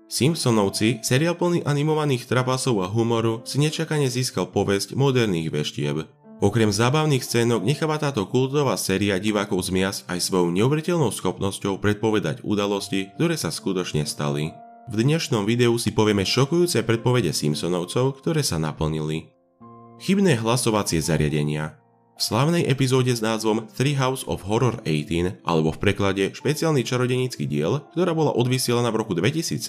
Simpsonovci, seriál plný animovaných trapasov a humoru, si nečakane získal povesť moderných veštieb. Okrem zábavných scénok necháva táto kultová séria divákov zmiasť aj svojou neuveriteľnou schopnosťou predpovedať udalosti, ktoré sa skutočne stali. V dnešnom videu si povieme šokujúce predpovede Simpsonovcov, ktoré sa naplnili. Chybné hlasovacie zariadenia. V slávnej epizóde s názvom Treehouse of Horror 18, alebo v preklade špeciálny čarodejnícky diel, ktorá bola odvysielaná v roku 2007,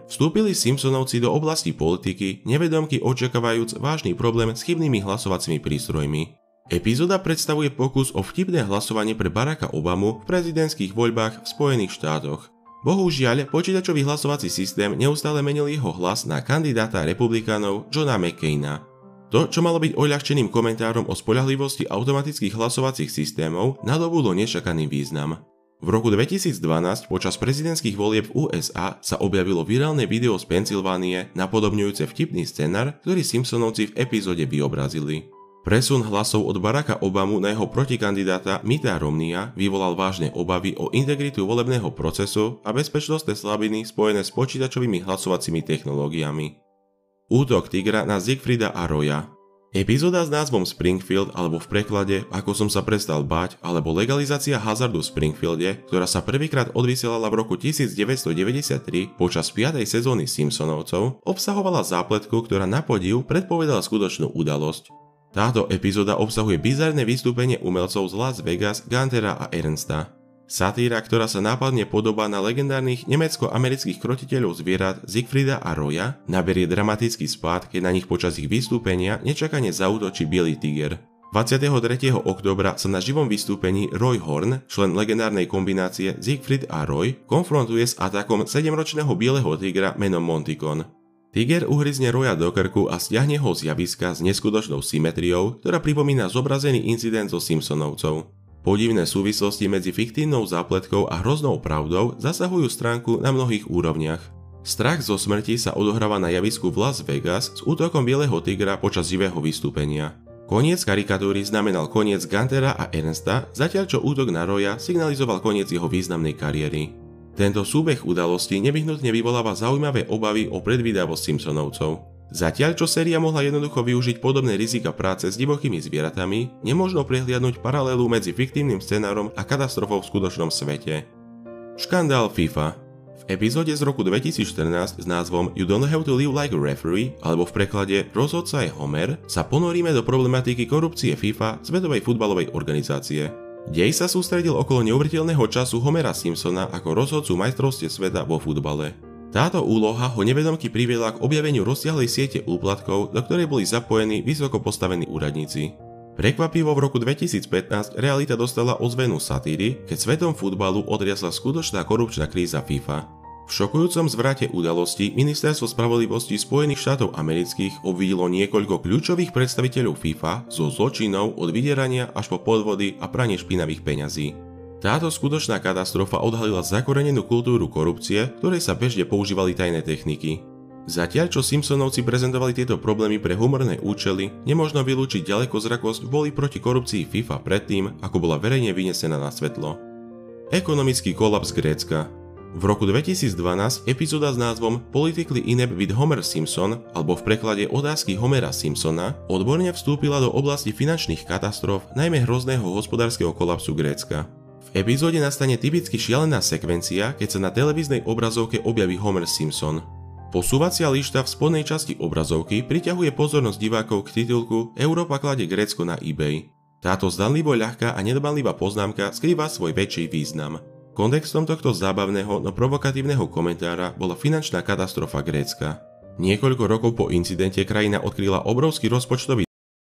vstúpili Simpsonovci do oblasti politiky, nevedomky očakávajúc vážny problém s chybnými hlasovacími prístrojmi. Epizóda predstavuje pokus o vtipné hlasovanie pre Baracka Obamu v prezidentských voľbách v Spojených štátoch. Bohužiaľ, počítačový hlasovací systém neustále menil jeho hlas na kandidáta republikánov Johna McCaina. To, čo malo byť odľahčeným komentárom o spoľahlivosti automatických hlasovacích systémov, nadobudlo nečakaný význam. V roku 2012 počas prezidentských volieb v USA sa objavilo virálne video z Pensylvánie napodobňujúce vtipný scenár, ktorý Simpsonovci v epizóde vyobrazili. Presun hlasov od Baracka Obamu na jeho protikandidáta Mitta Romneya vyvolal vážne obavy o integritu volebného procesu a bezpečnostné slabiny spojené s počítačovými hlasovacími technológiami. Útok tigra na Siegfrieda a Roya. Epizóda s názvom Springfield, alebo v preklade Ako som sa prestal báť, alebo legalizácia hazardu v Springfielde, ktorá sa prvýkrát odvysielala v roku 1993 počas 5. sezóny Simpsonovcov, obsahovala zápletku, ktorá na podiv predpovedala skutočnú udalosť. Táto epizóda obsahuje bizarné vystúpenie umelcov z Las Vegas, Guntera a Ernsta. Satíra, ktorá sa nápadne podobá na legendárnych nemecko-amerických krotiteľov zvierat Siegfrieda a Roya, naberie dramatický spád, keď na nich počas ich vystúpenia nečakane zaútočí biely tiger. 23. októbra sa na živom vystúpení Roy Horn, člen legendárnej kombinácie Siegfried a Roy, konfrontuje s atakom 7-ročného bieleho tigra menom Montikon. Tiger uhryzne Roya do krku a stiahne ho z javiska s neskutočnou symetriou, ktorá pripomína zobrazený incident so Simpsonovcov. Podivné súvislosti medzi fiktívnou zápletkou a hroznou pravdou zasahujú stránku na mnohých úrovniach. Strach zo smrti sa odohráva na javisku v Las Vegas s útokom bieleho tigra počas živého vystúpenia. Koniec karikatúry znamenal koniec Guntera a Ernsta, zatiaľ čo útok na Roya signalizoval koniec jeho významnej kariéry. Tento súbeh udalostí nevyhnutne vyvoláva zaujímavé obavy o predvídavosť Simpsonovcov. Zatiaľ čo séria mohla jednoducho využiť podobné rizika práce s divokými zvieratami, nemožno prehliadnuť paralelu medzi fiktívnym scenárom a katastrofou v skutočnom svete. Škandál FIFA. V epizóde z roku 2014 s názvom You Don't Have to Live Like a Referee, alebo v preklade Rozhodca je Homer, sa ponoríme do problematiky korupcie FIFA, svetovej futbalovej organizácie. Dej sa sústredil okolo neuveriteľného času Homera Simpsona ako rozhodcu majstrovstiev sveta vo futbale. Táto úloha ho nevedomky priviedla k objaveniu rozsiahlej siete úplatkov, do ktorej boli zapojení vysoko postavení úradníci. Prekvapivo v roku 2015 realita dostala ozvenu satíry, keď svetom futbalu otriasla skutočná korupčná kríza FIFA. V šokujúcom zvrate udalostí Ministerstvo spravodlivosti Spojených štátov amerických obvinilo niekoľko kľúčových predstaviteľov FIFA zo zločinov od vydierania až po podvody a pranie špinavých peňazí. Táto skutočná katastrofa odhalila zakorenenú kultúru korupcie, ktorej sa bežne používali tajné techniky. Zatiaľ čo Simpsonovci prezentovali tieto problémy pre humorné účely, nemožno vylúčiť ďalekozrakosť v boji proti korupcii FIFA predtým, ako bola verejne vynesená na svetlo. Ekonomický kolaps Grécka. V roku 2012 epizóda s názvom Politically Inept with Homer Simpson, alebo v preklade Otázky Homera Simpsona, odborne vstúpila do oblasti finančných katastrof, najmä hrozného hospodárskeho kolapsu Grécka. V epizóde nastane typicky šialená sekvencia, keď sa na televíznej obrazovke objaví Homer Simpson. Posúvacia lišta v spodnej časti obrazovky priťahuje pozornosť divákov k titulku Európa kladie Grécko na eBay. Táto zdanlivo ľahká a nedbanlivá poznámka skrýva svoj väčší význam. Kontextom tohto zábavného, no provokatívneho komentára bola finančná katastrofa Grécka. Niekoľko rokov po incidente krajina odkryla obrovský rozpočtový